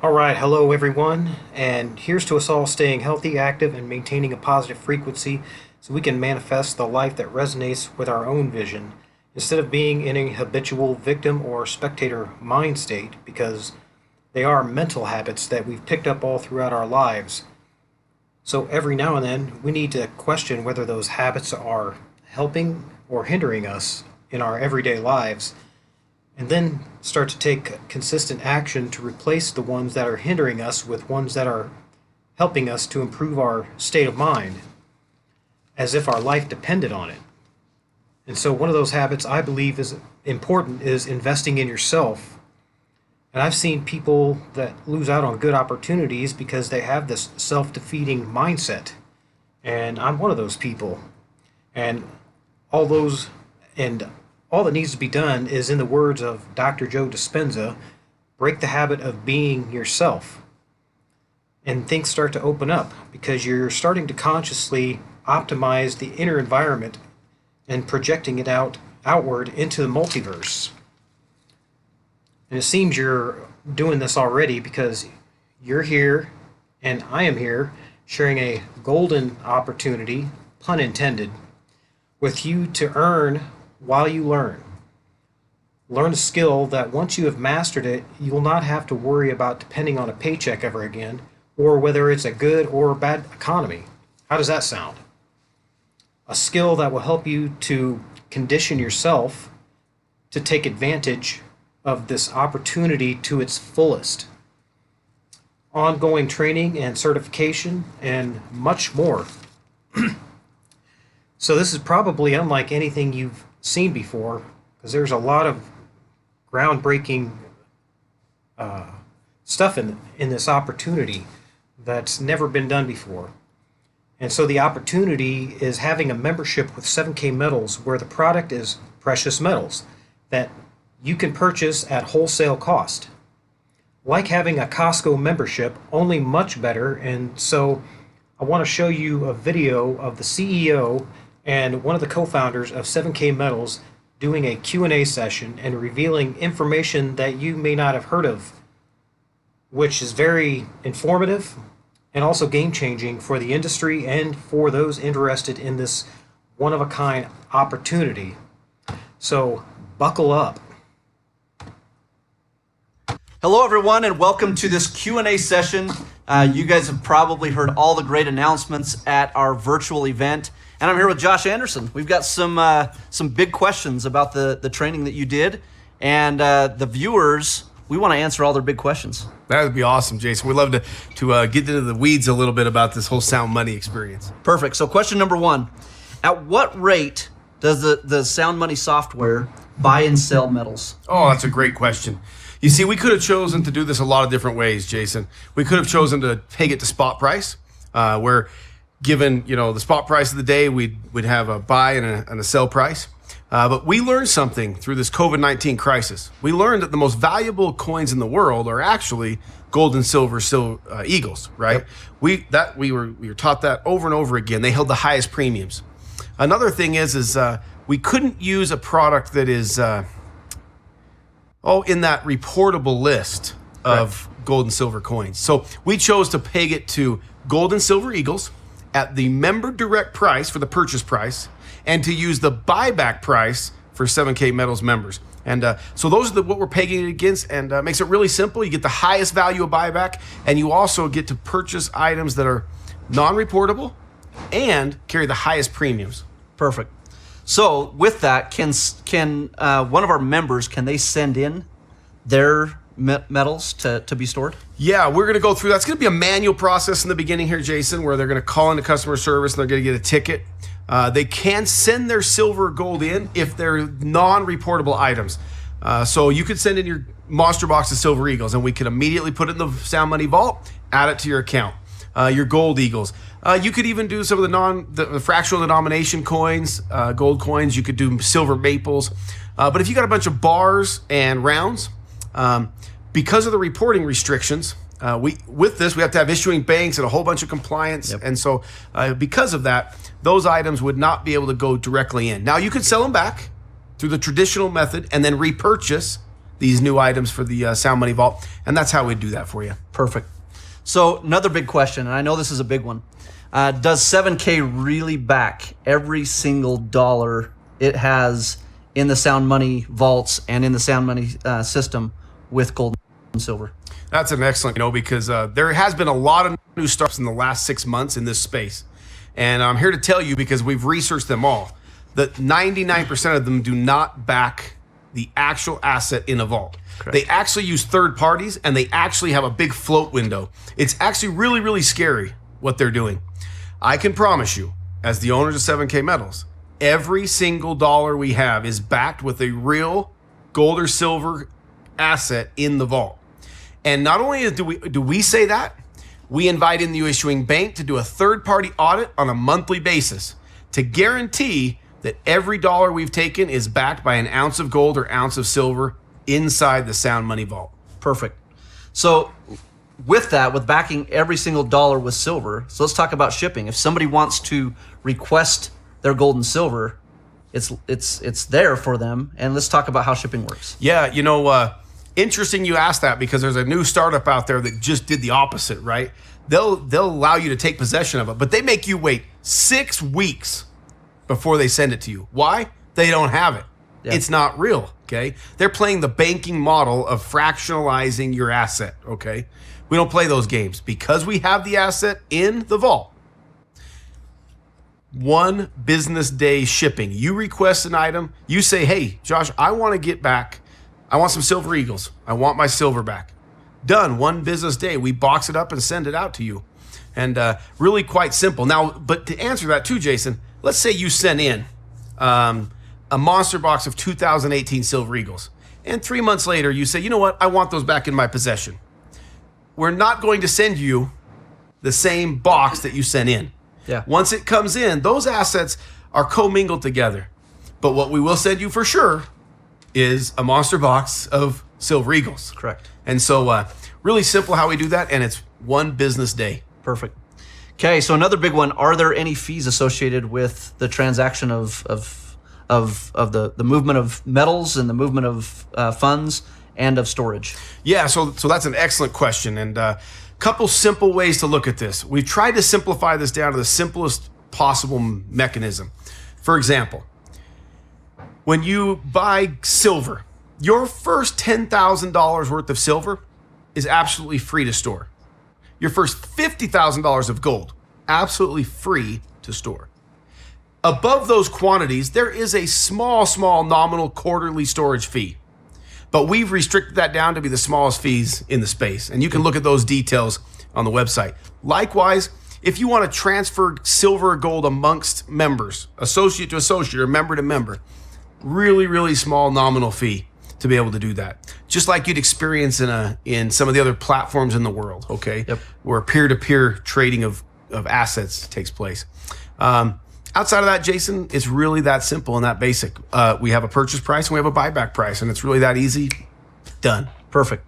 All right, hello everyone, and here's to us all staying healthy, active, and maintaining a positive frequency so we can manifest the life that resonates with our own vision instead of being in a habitual victim or spectator mind state because they are mental habits that we've picked up all throughout our lives. So every now and then we need to question whether those habits are helping or hindering us in our everyday lives and then start to take consistent action to replace the ones that are hindering us with ones that are helping us to improve our state of mind as if our life depended on it. And so, one of those habits I believe is important is investing in yourself. And I've seen people that lose out on good opportunities because they have this self defeating mindset. And I'm one of those people. And all those and all that needs to be done is, in the words of Dr. Joe Dispenza, break the habit of being yourself. And things start to open up because you're starting to consciously optimize the inner environment and projecting it outward into the multiverse. And it seems you're doing this already because you're here and I am here sharing a golden opportunity, pun intended, with you to earn while you learn. Learn a skill that once you have mastered it, you will not have to worry about depending on a paycheck ever again, or whether it's a good or a bad economy. How does that sound? A skill that will help you to condition yourself to take advantage of this opportunity to its fullest. Ongoing training and certification, and much more. So this is probably unlike anything you've seen before, because there's a lot of groundbreaking stuff in this opportunity that's never been done before. And so the opportunity is having a membership with 7K Metals where the product is precious metals that you can purchase at wholesale cost. Like having a Costco membership, only much better. And so I want to show you a video of the CEO and one of the co-founders of 7K Metals doing a Q&A session and revealing information that you may not have heard of, which is very informative and also game-changing for the industry and for those interested in this one-of-a-kind opportunity. So buckle up. Hello, everyone, and welcome to this Q&A session. You guys have probably heard all the great announcements at our virtual event, and I'm here with Josh Anderson. We've got some big questions about the training that you did, and the viewers, we want to answer all their big questions. That would be awesome, Jason. We'd love to get into the weeds a little bit about this whole sound money experience. Perfect. So question number one, at what rate does the sound money software buy and sell metals? Oh, that's a great question. You see, we could have chosen to do this a lot of different ways, Jason. We could have chosen to peg it to spot price, where given the spot price of the day, we'd have a buy and a sell price. But we learned something through this COVID-19 crisis. We learned that the most valuable coins in the world are actually gold and silver eagles, right? Yep. We were taught that over and over again. They held the highest premiums. Another thing is we couldn't use a product that is in that reportable list of gold and silver coins. So we chose to peg it to gold and silver eagles at the member direct price for the purchase price, and to use the buyback price for 7K Metals members. And so those are what we're pegging it against, and makes it really simple. You get the highest value of buyback, and you also get to purchase items that are non-reportable and carry the highest premiums. Perfect. So with that, can one of our members, can they send in their metals to be stored? Yeah, we're going to go through that. It's going to be a manual process in the beginning here, Jason, where they're going to call into customer service and they're going to get a ticket. They can send their silver or gold in if they're non-reportable items. So you could send in your monster box of silver eagles and we could immediately put it in the Sound Money Vault, add it to your account. Your gold eagles. You could even do some of the fractional denomination coins, gold coins. You could do silver maples. But if you got a bunch of bars and rounds, because of the reporting restrictions, we have to have issuing banks and a whole bunch of compliance. Yep. And so because of that, those items would not be able to go directly in. Now, you could sell them back through the traditional method and then repurchase these new items for the Sound Money Vault, and that's how we do that for you. Perfect. So another big question, and I know this is a big one. Does 7K really back every single dollar it has in the Sound Money vaults and in the Sound Money system with gold and silver? That's an excellent, because there has been a lot of new startups in the last 6 months in this space. And I'm here to tell you, because we've researched them all, that 99% of them do not back the actual asset in a vault. Correct. They actually use third parties, and they actually have a big float window. It's actually really, really scary what they're doing. I can promise you, as the owners of 7K Metals, every single dollar we have is backed with a real gold or silver asset in the vault. And not only do we say that, we invite in the issuing bank to do a third-party audit on a monthly basis to guarantee that every dollar we've taken is backed by an ounce of gold or ounce of silver inside the Sound Money Vault. Perfect. So with that, with backing every single dollar with silver, so let's talk about shipping. If somebody wants to request their gold and silver, it's there for them. And let's talk about how shipping works. Yeah, interesting you asked that, because there's a new startup out there that just did the opposite, right? They'll allow you to take possession of it, but they make you wait 6 weeks before they send it to you. Why? They don't have it. Yeah. It's not real, okay? They're playing the banking model of fractionalizing your asset, okay? We don't play those games. Because we have the asset in the vault, 1 business day shipping. You request an item, you say, hey, Josh, I want to get back, I want some Silver Eagles. I want my silver back. Done. 1 business day. We box it up and send it out to you. And really quite simple. Now, but to answer that too, Jason, let's say you sent in a monster box of 2018 Silver Eagles. And 3 months later, you say, you know what? I want those back in my possession. We're not going to send you the same box that you sent in. Yeah. Once it comes in, those assets are commingled together. But what we will send you for sure is a monster box of Silver Eagles. Correct. And so really simple how we do that, and it's 1 business day. Perfect. Okay, so another big one, are there any fees associated with the transaction of the movement of metals and the movement of funds and of storage? Yeah, so that's an excellent question, and a couple simple ways to look at this. We've tried to simplify this down to the simplest possible mechanism. For example, when you buy silver, your first $10,000 worth of silver is absolutely free to store. Your first $50,000 of gold, absolutely free to store. Above those quantities, there is a small nominal quarterly storage fee. But we've restricted that down to be the smallest fees in the space. And you can look at those details on the website. Likewise, if you want to transfer silver or gold amongst members, associate to associate or member to member, really, really small nominal fee to be able to do that. Just like you'd experience in some of the other platforms in the world, okay? Yep. Where peer-to-peer trading of assets takes place. Outside of that, Jason, it's really that simple and that basic. We have a purchase price and we have a buyback price, and it's really that easy. Done. Perfect.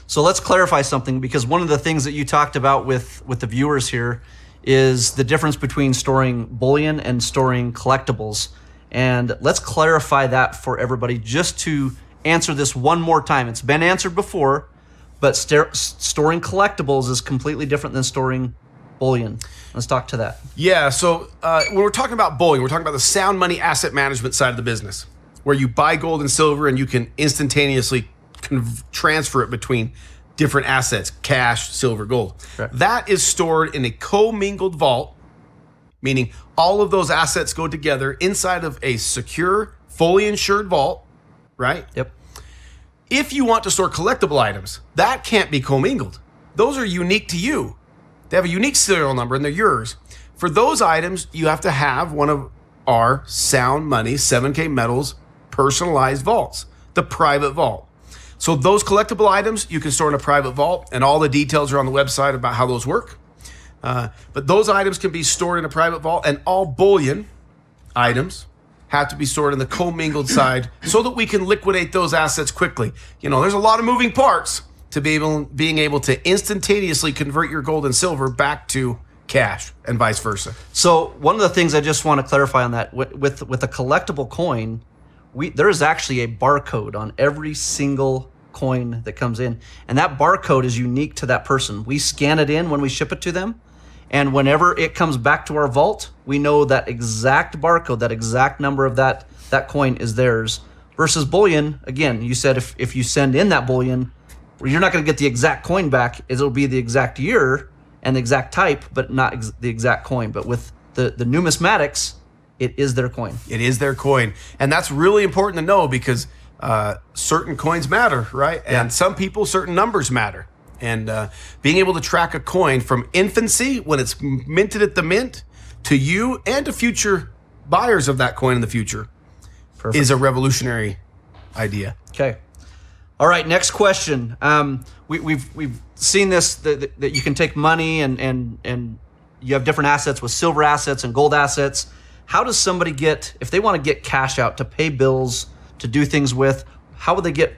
So let's clarify something, because one of the things that you talked about with the viewers here is the difference between storing bullion and storing collectibles. And let's clarify that for everybody, just to answer this one more time. It's been answered before, but storing collectibles is completely different than storing bullion. Let's talk to that. Yeah, so when we're talking about bullion, we're talking about the Sound Money asset management side of the business, where you buy gold and silver and you can instantaneously transfer it between different assets, cash, silver, gold. Correct. That is stored in a commingled vault, meaning all of those assets go together inside of a secure, fully insured vault, right? Yep. If you want to store collectible items, that can't be commingled. Those are unique to you. They have a unique serial number and they're yours. For those items, you have to have one of our Sound Money 7K Metals personalized vaults, the private vault. So those collectible items you can store in a private vault, and all the details are on the website about how those work. But those items can be stored in a private vault, and all bullion items have to be stored in the commingled side so that we can liquidate those assets quickly. You know, there's a lot of moving parts to being able to instantaneously convert your gold and silver back to cash and vice versa. So one of the things I just want to clarify on that, with a collectible coin, there is actually a barcode on every single coin that comes in, and that barcode is unique to that person. We scan it in when we ship it to them, and whenever it comes back to our vault, we know that exact barcode, that exact number of that coin is theirs. Versus bullion, again, you said if you send in that bullion, you're not going to get the exact coin back. It'll be the exact year and the exact type, but not the exact coin. But with the numismatics, it is their coin. It is their coin. And that's really important to know because certain coins matter, right? Yeah. And some people, certain numbers matter. And being able to track a coin from infancy, when it's minted at the mint, to you and to future buyers of that coin in the future is a revolutionary idea. Okay. All right, next question. We've seen this, that you can take money and you have different assets with silver assets and gold assets. How does somebody get, if they want to get cash out to pay bills, to do things with, how would they get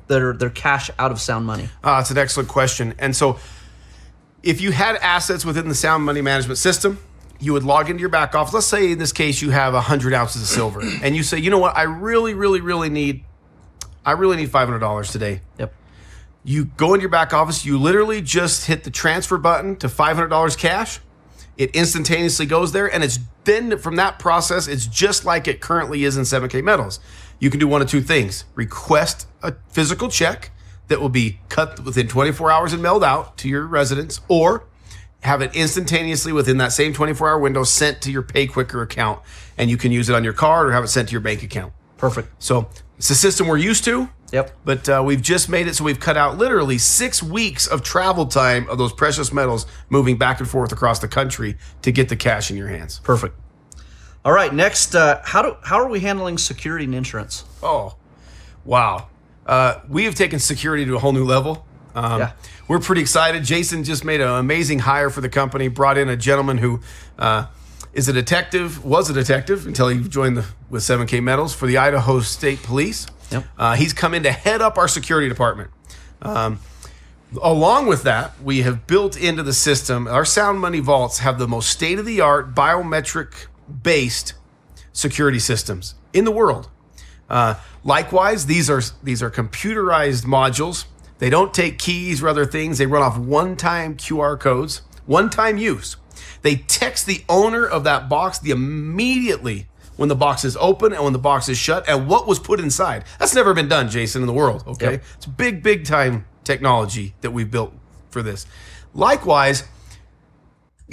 their cash out of Sound Money? It's an excellent question. And so if you had assets within the Sound Money Management System, you would log into your back office. Let's say in this case you have 100 ounces of silver and you say, you know what, I really need $500 today. Yep. You go into your back office, you literally just hit the transfer button to $500 cash. It instantaneously goes there, and it's then from that process, it's just like it currently is in 7K Metals. You can do one of two things. Request a physical check that will be cut within 24 hours and mailed out to your residence, or have it instantaneously within that same 24-hour window sent to your Pay Quicker account, and you can use it on your card or have it sent to your bank account. Perfect. So it's a system we're used to. Yep. But we've just made it so we've cut out literally 6 weeks of travel time of those precious metals moving back and forth across the country to get the cash in your hands. Perfect. All right, next, how are we handling security and insurance? Oh, wow. We have taken security to a whole new level. Yeah. We're pretty excited. Jason just made an amazing hire for the company, brought in a gentleman who was a detective until he joined with 7K Metals for the Idaho State Police. Yep. He's come in to head up our security department. Along with that, we have built into the system, our Sound Money vaults have the most state-of-the-art biometric-based security systems in the world. Likewise, these are computerized modules. They don't take keys or other things. They run off one-time QR codes, one-time use. They text the owner of that box immediately when the box is open and when the box is shut and what was put inside. That's never been done, Jason, in the world, okay? Yep. It's big time technology that we've built for this. Likewise,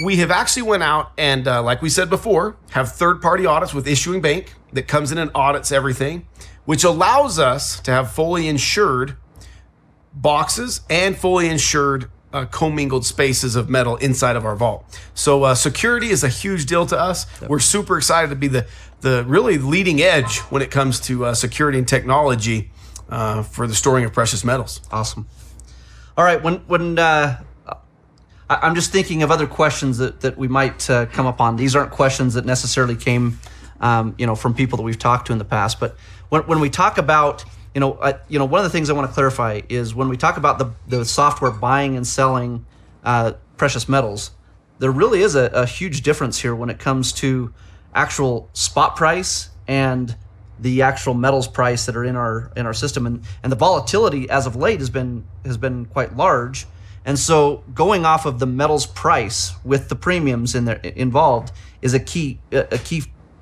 we have actually went out and, like we said before, have third-party audits with Issuing Bank that comes in and audits everything, which allows us to have fully insured boxes and fully insured commingled spaces of metal inside of our vault. So security is a huge deal to us. Yep. We're super excited to be the really leading edge when it comes to security and technology for the storing of precious metals. Awesome. All right, when I'm just thinking of other questions that we might come upon. These aren't questions that necessarily came from people that we've talked to in the past, but when we talk about one of the things I want to clarify is when we talk about the software buying and selling precious metals, there really is a huge difference here when it comes to actual spot price and the actual metals price that are in our system, and the volatility as of late has been quite large. And so going off of the metals price with the premiums involved is a key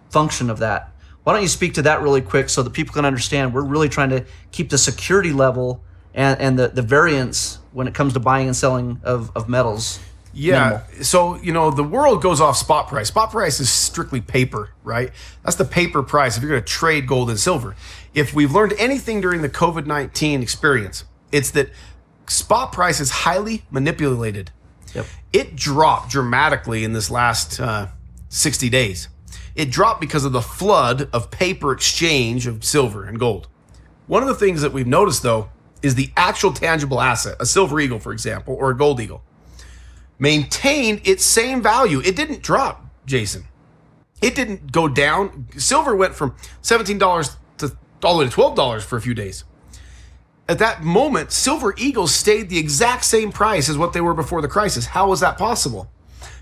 function of that. Why don't you speak to that really quick so that people can understand we're really trying to keep the security level and the variance when it comes to buying and selling of metals. Yeah. Minimal. So, the world goes off spot price. Spot price is strictly paper, right? That's the paper price if you're going to trade gold and silver. If we've learned anything during the COVID-19 experience, it's that spot price is highly manipulated. Yep. It dropped dramatically in this last 60 days. It dropped because of the flood of paper exchange of silver and gold. One of the things that we've noticed, though, is the actual tangible asset, a silver eagle, for example, or a gold eagle, maintained its same value. It didn't drop, Jason. It didn't go down. Silver went from $17 to all the way to $12 for a few days. At that moment, silver eagles stayed the exact same price as what they were before the crisis. How was that possible?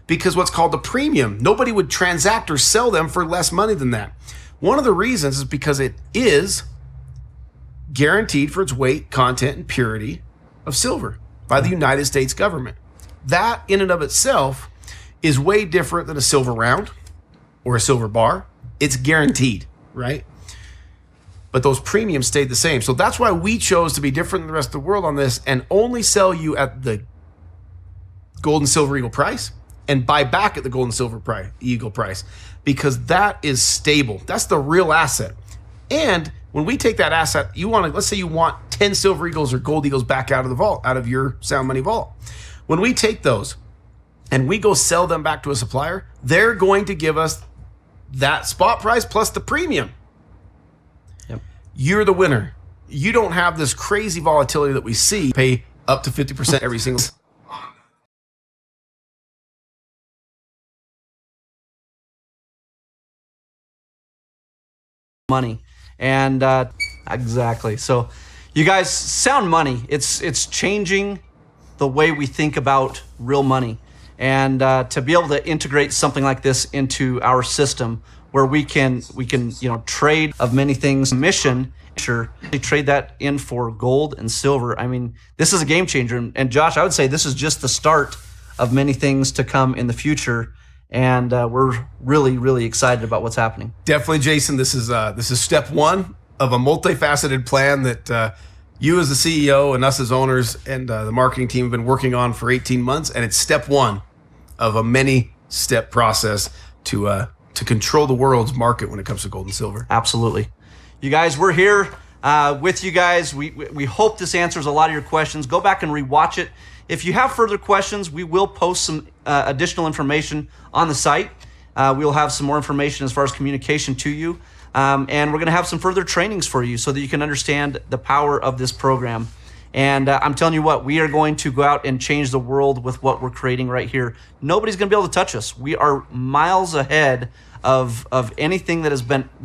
Because what's called the premium, nobody would transact or sell them for less money than that. One of the reasons is because it is guaranteed for its weight, content, and purity of silver by the United States government. That in and of itself is way different than a silver round or a silver bar. It's guaranteed, right? But those premiums stayed the same. So that's why we chose to be different than the rest of the world on this and only sell you at the gold and silver eagle price and buy back at the gold and silver eagle price, because that is stable. That's the real asset. And when we take that asset, let's say you want 10 silver eagles or gold eagles back out of the vault, out of your sound money vault. When we take those and we go sell them back to a supplier, they're going to give us that spot price plus the premium. Yep. You're the winner. You don't have this crazy volatility that we see. Pay up to 50% every single money. And exactly. So you guys, sound money, it's changing the way we think about real money. And to be able to integrate something like this into our system where we can trade of many things, mission, sure, trade that in for gold and silver. I mean, this is a game changer. And Josh, I would say this is just the start of many things to come in the future. And we're really, really excited about what's happening. Definitely, Jason. This is step one of a multifaceted plan that you as the CEO and us as owners and the marketing team have been working on for 18 months. And it's step one of a many-step process to control the world's market when it comes to gold and silver. Absolutely. You guys, we're here with you guys. We hope this answers a lot of your questions. Go back and rewatch it. If you have further questions, we will post some additional information on the site. We'll have some more information as far as communication to you. And we're going to have some further trainings for you so that you can understand the power of this program. And I'm telling you what, we are going to go out and change the world with what we're creating right here. Nobody's going to be able to touch us. We are miles ahead of anything that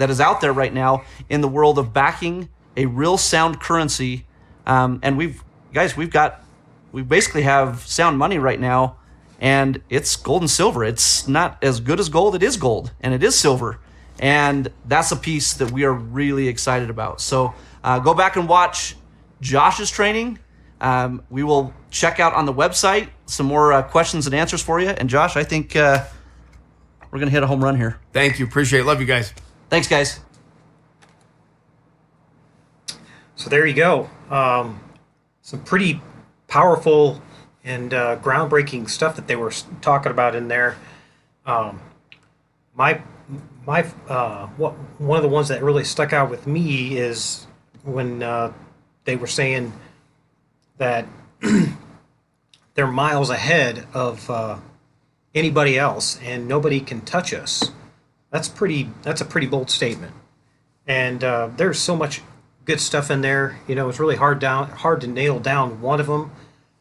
is out there right now in the world of backing a real sound currency. And we basically have sound money right now, and it's gold and silver. It's not as good as gold. It is gold, and it is silver. And that's a piece that we are really excited about. So go back and watch Josh's training. We will check out on the website some more questions and answers for you. And Josh, I think we're going to hit a home run here. Thank you. Appreciate it. Love you guys. Thanks, guys. So there you go. Some pretty powerful and groundbreaking stuff that they were talking about in there. One of the ones that really stuck out with me is when they were saying that they're miles ahead of anybody else and nobody can touch us. That's a pretty bold statement. And there's so much good stuff in there. It's really hard to nail down one of them.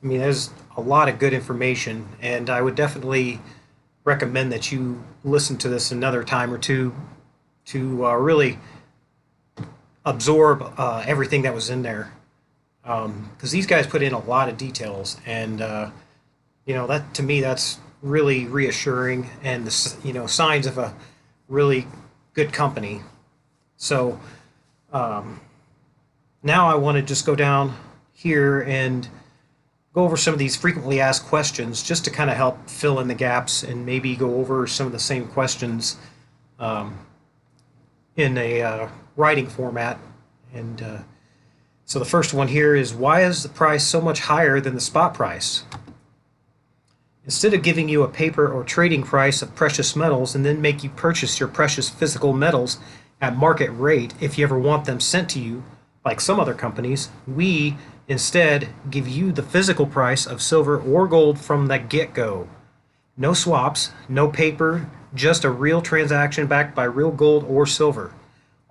I mean, there's a lot of good information, and I would definitely recommend that you listen to this another time or two to really absorb everything that was in there. Because these guys put in a lot of details, and that to me that's really reassuring and signs of a really good company. So now I want to just go down here and go over some of these frequently asked questions just to kind of help fill in the gaps and maybe go over some of the same questions in a writing format. And so the first one here is, why is the price so much higher than the spot price? Instead of giving you a paper or trading price of precious metals and then make you purchase your precious physical metals at market rate if you ever want them sent to you, like some other companies, we instead give you the physical price of silver or gold from the get-go. No swaps, no paper, just a real transaction backed by real gold or silver.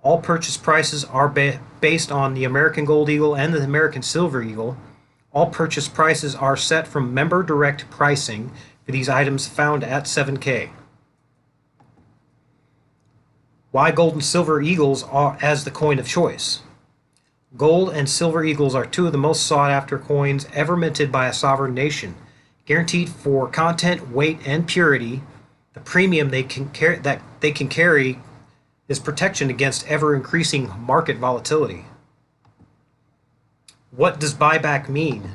All purchase prices are based on the American Gold Eagle and the American Silver Eagle. All purchase prices are set from member direct pricing for these items found at 7K. Why gold and silver eagles are as the coin of choice? Gold and silver eagles are two of the most sought-after coins ever minted by a sovereign nation, guaranteed for content, weight, and purity. The premium they can carry is protection against ever-increasing market volatility. What does buyback mean?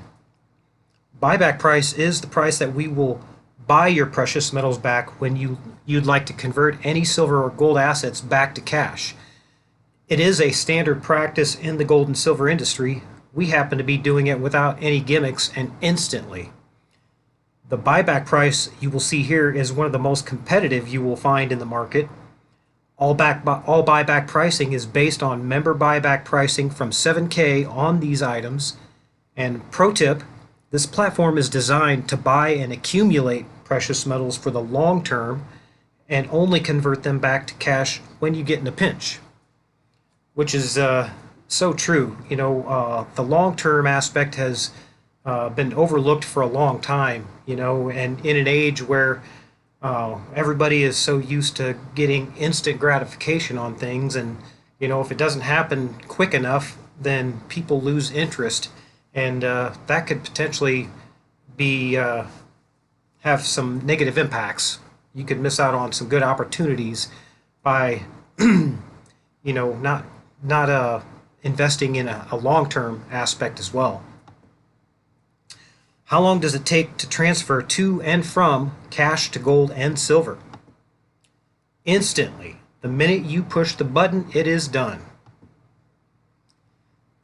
Buyback price is the price that we will buy your precious metals back when you'd like to convert any silver or gold assets back to cash. It is a standard practice in the gold and silver industry. We happen to be doing it without any gimmicks and instantly. The buyback price you will see here is one of the most competitive you will find in the market. All buyback pricing is based on member buyback pricing from 7K on these items. And pro tip, this platform is designed to buy and accumulate precious metals for the long term and only convert them back to cash when you get in a pinch, which is so true. The long-term aspect has been overlooked for a long time, and in an age where everybody is so used to getting instant gratification on things, and if it doesn't happen quick enough, then people lose interest, and that could potentially be have some negative impacts. You could miss out on some good opportunities by not investing in a long-term aspect as well. How long does it take to transfer to and from cash to gold and silver? Instantly. The minute you push the button, it is done.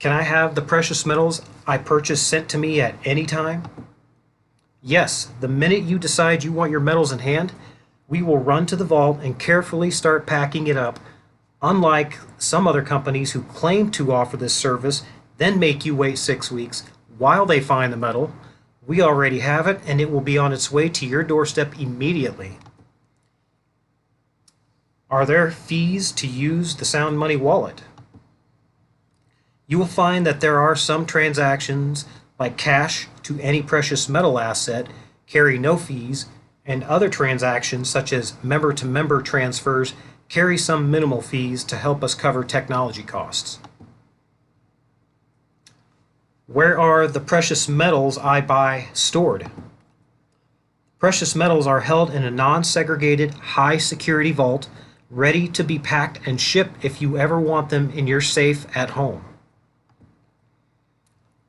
Can I have the precious metals I purchased sent to me at any time? Yes, the minute you decide you want your metals in hand, we will run to the vault and carefully start packing it up. Unlike some other companies who claim to offer this service, then make you wait 6 weeks while they find the metal, we already have it, and it will be on its way to your doorstep immediately. Are there fees to use the Sound Money wallet? You will find that there are some transactions, like cash to any precious metal asset, carry no fees, and other transactions, such as member-to-member transfers, carry some minimal fees to help us cover technology costs. Where are the precious metals I buy stored? Precious metals are held in a non-segregated, high-security vault, ready to be packed and shipped if you ever want them in your safe at home.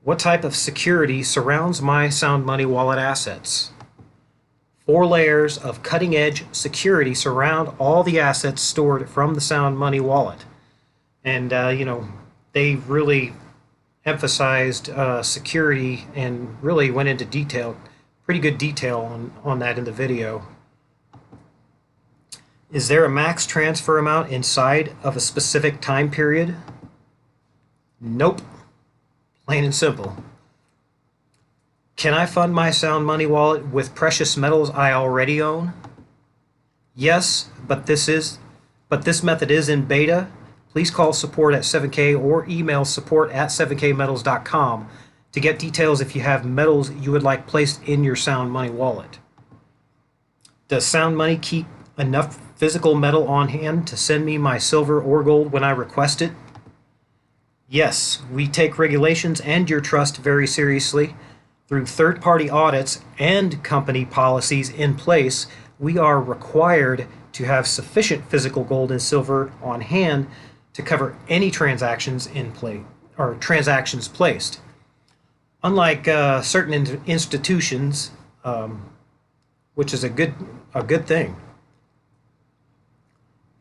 What type of security surrounds my Sound Money wallet assets? 4 layers of cutting-edge security surround all the assets stored from the Sound Money wallet. And, they really emphasized security and really went into detail, pretty good detail on that in the video. Is there a max transfer amount inside of a specific time period? Nope. Plain and simple. Can I fund my Sound Money wallet with precious metals I already own? Yes, but this method is in beta. Please call support at 7K or email support@7kmetals.com to get details if you have metals you would like placed in your Sound Money wallet. Does Sound Money keep enough physical metal on hand to send me my silver or gold when I request it? Yes, we take regulations and your trust very seriously. Through third-party audits and company policies in place, we are required to have sufficient physical gold and silver on hand to cover any transactions transactions placed. Unlike certain institutions, which is a good thing.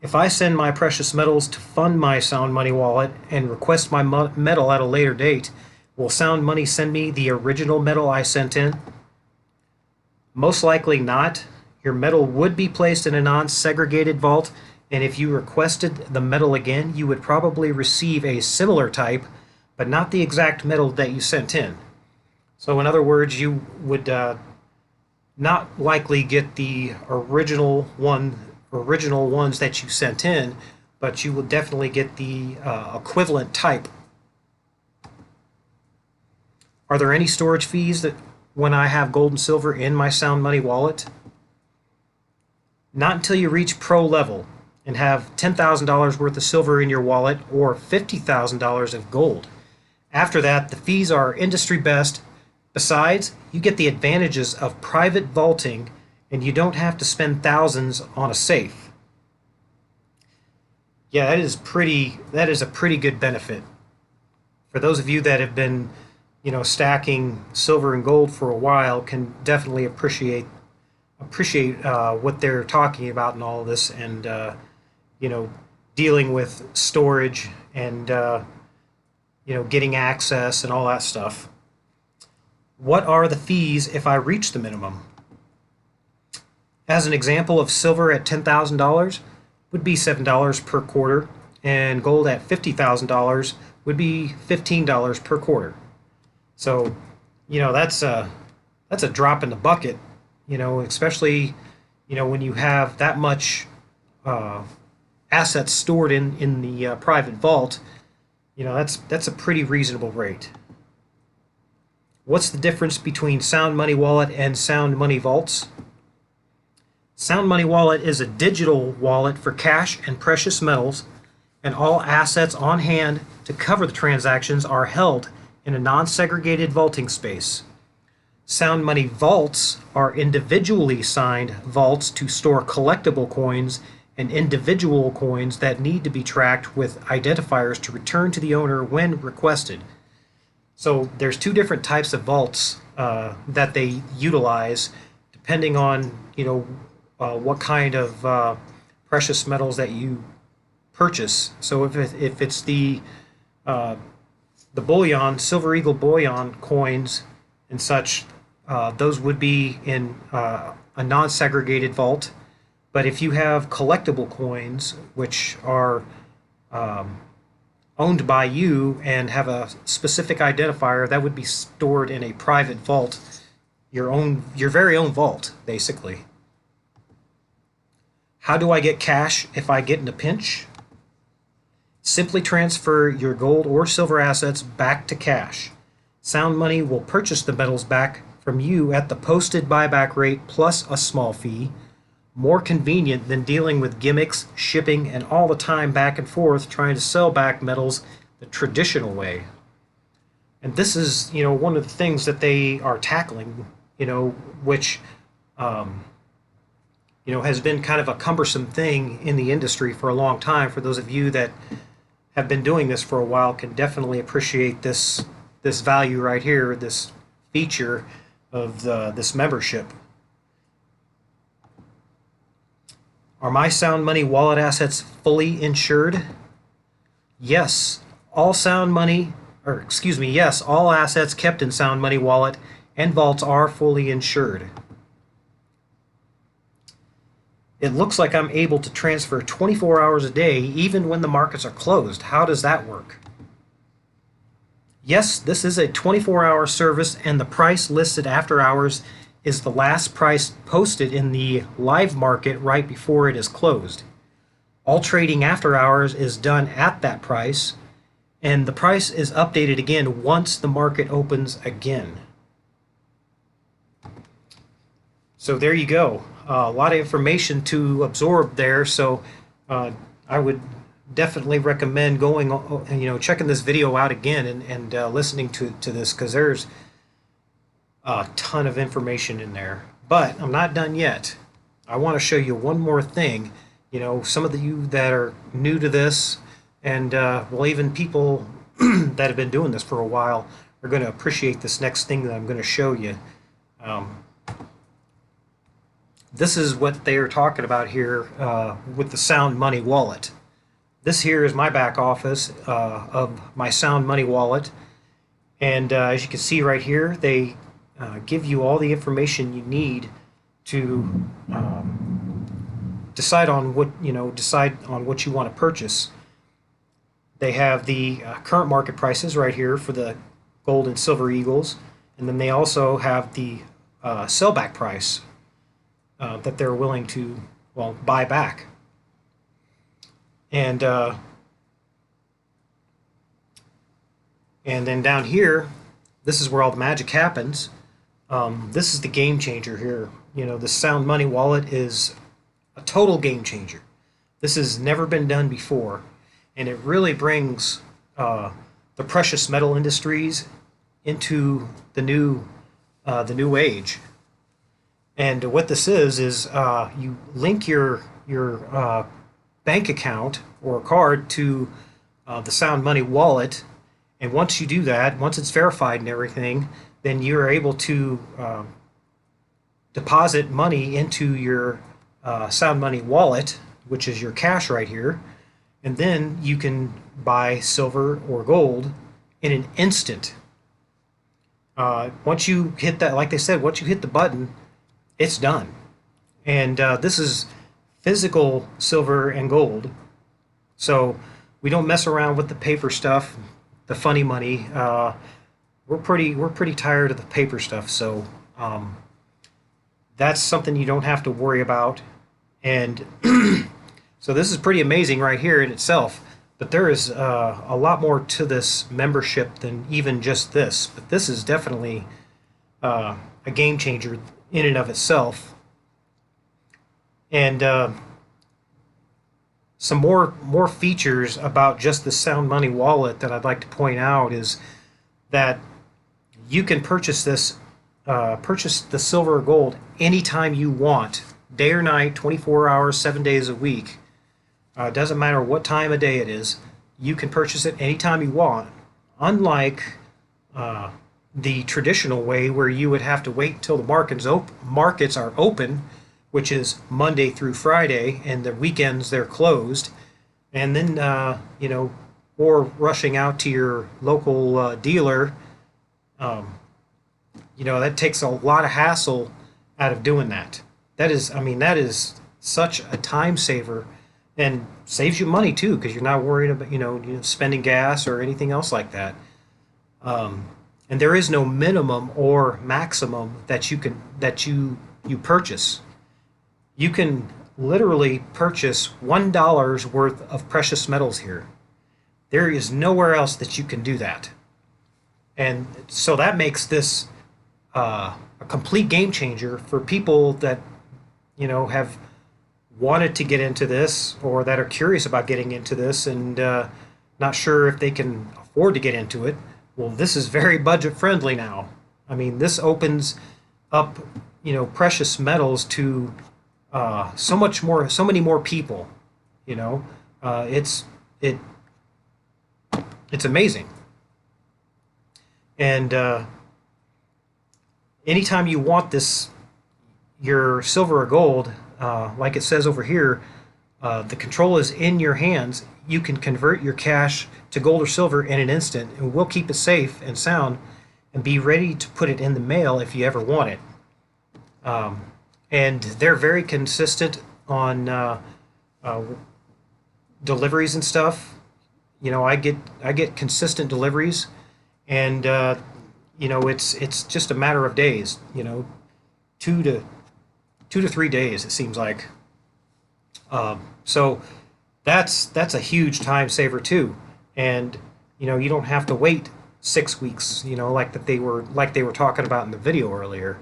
If I send my precious metals to fund my Sound Money wallet and request my metal at a later date, will Sound Money send me the original metal I sent in? Most likely not. Your metal would be placed in a non-segregated vault, and if you requested the metal again, you would probably receive a similar type, but not the exact metal that you sent in. So in other words, you would not likely get the original ones that you sent in, but you will definitely get the equivalent type. Are there any storage fees that when I have gold and silver in my Sound Money wallet? Not until you reach pro level and have $10,000 worth of silver in your wallet or $50,000 of gold. After that, the fees are industry best. Besides, you get the advantages of private vaulting, and you don't have to spend thousands on a safe. Yeah, that is a pretty good benefit. For those of you that have been, stacking silver and gold for a while, can definitely appreciate what they're talking about in all of this, and you know dealing with storage and getting access and all that stuff. What are the fees if I reach the minimum? As an example, of silver at $10,000 would be $7 per quarter, and gold at $50,000 would be $15 per quarter. So, that's a drop in the bucket, especially when you have that much uh, assets stored in the private vault. That's a pretty reasonable rate. What's the difference between Sound Money Wallet and Sound Money Vaults? Sound Money Wallet is a digital wallet for cash and precious metals, and all assets on hand to cover the transactions are held in a non-segregated vaulting space. Sound Money Vaults are individually signed vaults to store collectible coins and individual coins that need to be tracked with identifiers to return to the owner when requested. So there's two different types of vaults that they utilize, depending on what kind of precious metals that you purchase. So if it's the bullion, Silver Eagle bullion coins and such, those would be in a non-segregated vault. But if you have collectible coins, which are owned by you and have a specific identifier, that would be stored in a private vault, your very own vault, basically. How do I get cash if I get in a pinch? Simply transfer your gold or silver assets back to cash. Sound Money will purchase the metals back from you at the posted buyback rate plus a small fee. More convenient than dealing with gimmicks, shipping, and all the time back and forth trying to sell back metals the traditional way. And this is, one of the things that they are tackling, which, has been kind of a cumbersome thing in the industry for a long time. For those of you that have been doing this for a while, can definitely appreciate this value right here, this feature of this membership. Are my Sound Money wallet assets fully insured? Yes, all all assets kept in Sound Money wallet and vaults are fully insured. It looks like I'm able to transfer 24 hours a day even when the markets are closed. How does that work? Yes, this is a 24-hour service, and the price listed after hours is the last price posted in the live market right before it is closed. All trading after hours is done at that price, and the price is updated again once the market opens again. So there you go. A lot of information to absorb there, so I would definitely recommend going, checking this video out again and listening to this, because there's a ton of information in there. But I'm not done yet. I want to show you one more thing. Some of you that are new to this, and even people that have been doing this for a while, are going to appreciate this next thing that I'm going to show you. This is what they are talking about here with the Sound Money wallet. This here is my back office of my Sound Money wallet, and as you can see right here, they give you all the information you need to decide on what you want to purchase. They have the current market prices right here for the gold and silver eagles, and then they also have the sellback price that they're willing to buy back. And then down here, this is where all the magic happens. This is the game changer here. The Sound Money wallet is a total game changer. This has never been done before, and it really brings the precious metal industries into the new age. And what this is you link your bank account or a card to the Sound Money wallet. And once you do that, once it's verified and everything, then you're able to deposit money into your Sound Money wallet, which is your cash right here. And then you can buy silver or gold in an instant. Once you hit that, like they said, once you hit the button, it's done. And this is physical silver and gold. So we don't mess around with the paper stuff, the funny money. We're pretty tired of the paper stuff. So that's something you don't have to worry about. And so this is pretty amazing right here in itself. But there is a lot more to this membership than even just this. But this is definitely a game changer in and of itself. And some more features about just the Sound Money wallet that I'd like to point out is that you can purchase this, purchase the silver or gold anytime you want, day or night, 24 hours, 7 days a week. It doesn't matter what time of day it is. You can purchase it anytime you want, unlike the traditional way where you would have to wait until the markets are open, which is Monday through Friday, and the weekends they're closed, and then or rushing out to your local dealer. That takes a lot of hassle out of doing that. That is such a time saver, and saves you money too, because you're not worried about spending gas or anything else like that. And there is no minimum or maximum that you purchase. You can literally purchase $1 worth of precious metals here. There is nowhere else that you can do that. And so that makes this a complete game changer for people that have wanted to get into this, or that are curious about getting into this and not sure if they can afford to get into it. Well, this is very budget friendly now. I mean, this opens up precious metals to so many more people. It's amazing. And anytime you want this, your silver or gold, like it says over here, the control is in your hands. You can convert your cash to gold or silver in an instant, and we'll keep it safe and sound and be ready to put it in the mail if you ever want it. And they're very consistent on deliveries and stuff. I get consistent deliveries, and it's just a matter of days. 2 to 3 days, it seems like. So that's a huge time saver too, and you don't have to wait 6 weeks. Like they were talking about in the video earlier.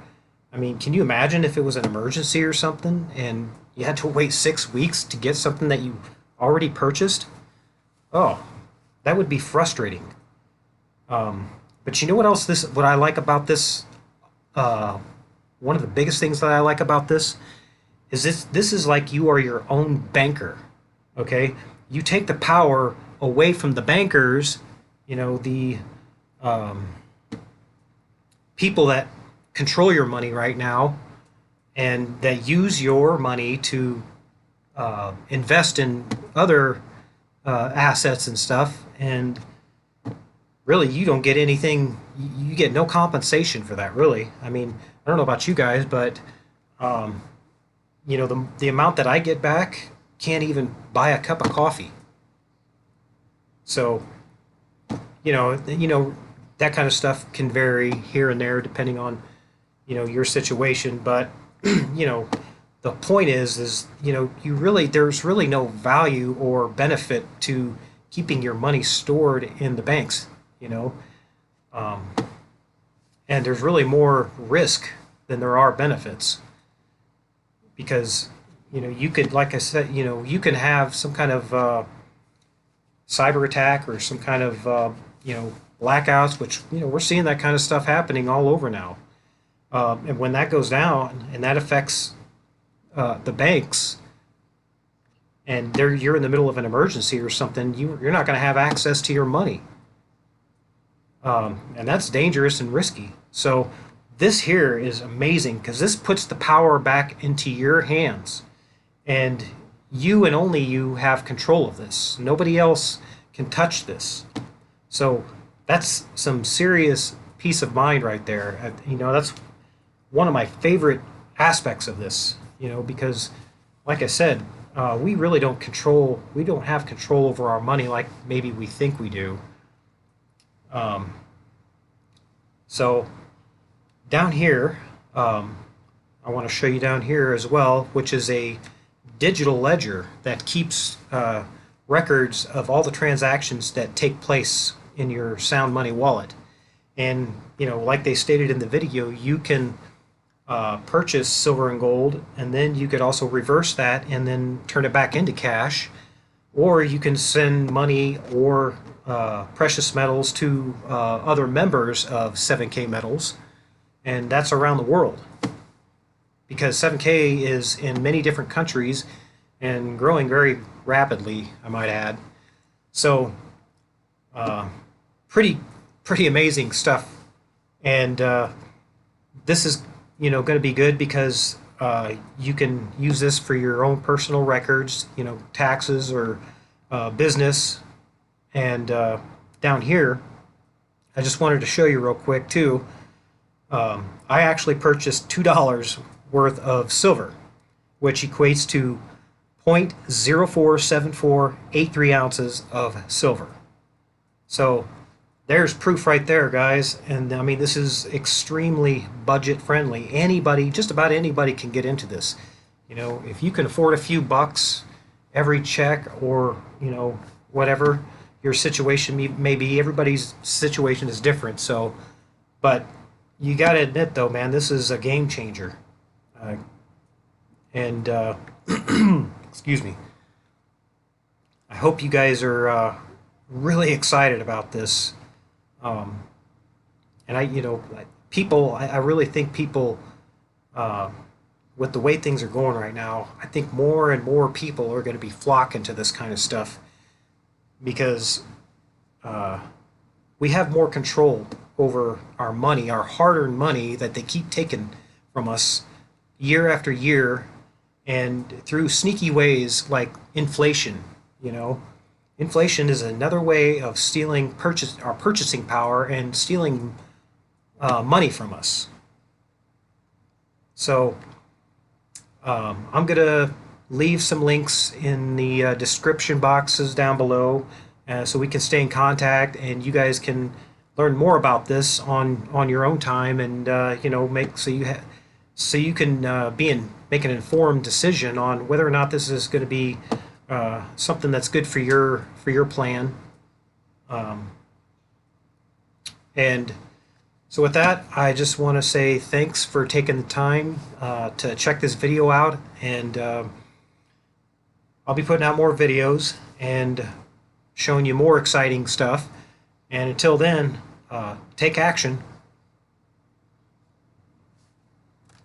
I mean, can you imagine if it was an emergency or something and you had to wait 6 weeks to get something that you already purchased? Oh, that would be frustrating. But you know what else? What I like about this, one of the biggest things that I like about this is this is like you are your own banker. Okay, you take the power away from the bankers. The people that control your money right now, and that use your money to invest in other assets and stuff, and really you don't get anything. You get no compensation for that, really. I mean, I don't know about you guys, but the amount that I get back can't even buy a cup of coffee. So that kind of stuff can vary here and there depending on your situation, but the point is there's really no value or benefit to keeping your money stored in the banks. And there's really more risk than there are benefits, because you could, like I said, you can have some kind of cyber attack or some kind of blackouts, which we're seeing that kind of stuff happening all over now. And when that goes down and that affects the banks, and you're in the middle of an emergency or something, you're not going to have access to your money. And that's dangerous and risky. So this here is amazing because this puts the power back into your hands, and you and only you have control of this. Nobody else can touch this. So that's some serious peace of mind right there. That's one of my favorite aspects of this, because like I said, we really we don't have control over our money like maybe we think we do. So down here, I want to show you down here as well, which is a digital ledger that keeps records of all the transactions that take place in your Sound Money wallet. And, like they stated in the video, you can purchase silver and gold, and then you could also reverse that and then turn it back into cash, or you can send money or precious metals to other members of 7K Metals, and that's around the world, because 7K is in many different countries and growing very rapidly, I might add. So pretty amazing stuff. And this is going to be good because you can use this for your own personal records, taxes or business. And down here, I just wanted to show you real quick too. I actually purchased $2 worth of silver, which equates to 0.047483 ounces of silver. So there's proof right there, guys. And I mean, this is extremely budget friendly. Just about anybody can get into this. If you can afford a few bucks every check, or whatever your situation may be, everybody's situation is different. So, but you got to admit though, man, this is a game changer. Excuse me. I hope you guys are really excited about this. And I really think people, with the way things are going right now, I think more and more people are going to be flocking to this kind of stuff, because we have more control over our money, our hard-earned money that they keep taking from us year after year, and through sneaky ways like inflation. Inflation is another way of stealing our purchasing power and stealing money from us. So I'm going to leave some links in the description boxes down below, so we can stay in contact, and you guys can learn more about this on your own time, and so you can make an informed decision on whether or not this is going to be something that's good for your plan. And so with that, I just want to say thanks for taking the time to check this video out, and I'll be putting out more videos and showing you more exciting stuff. And until then, take action.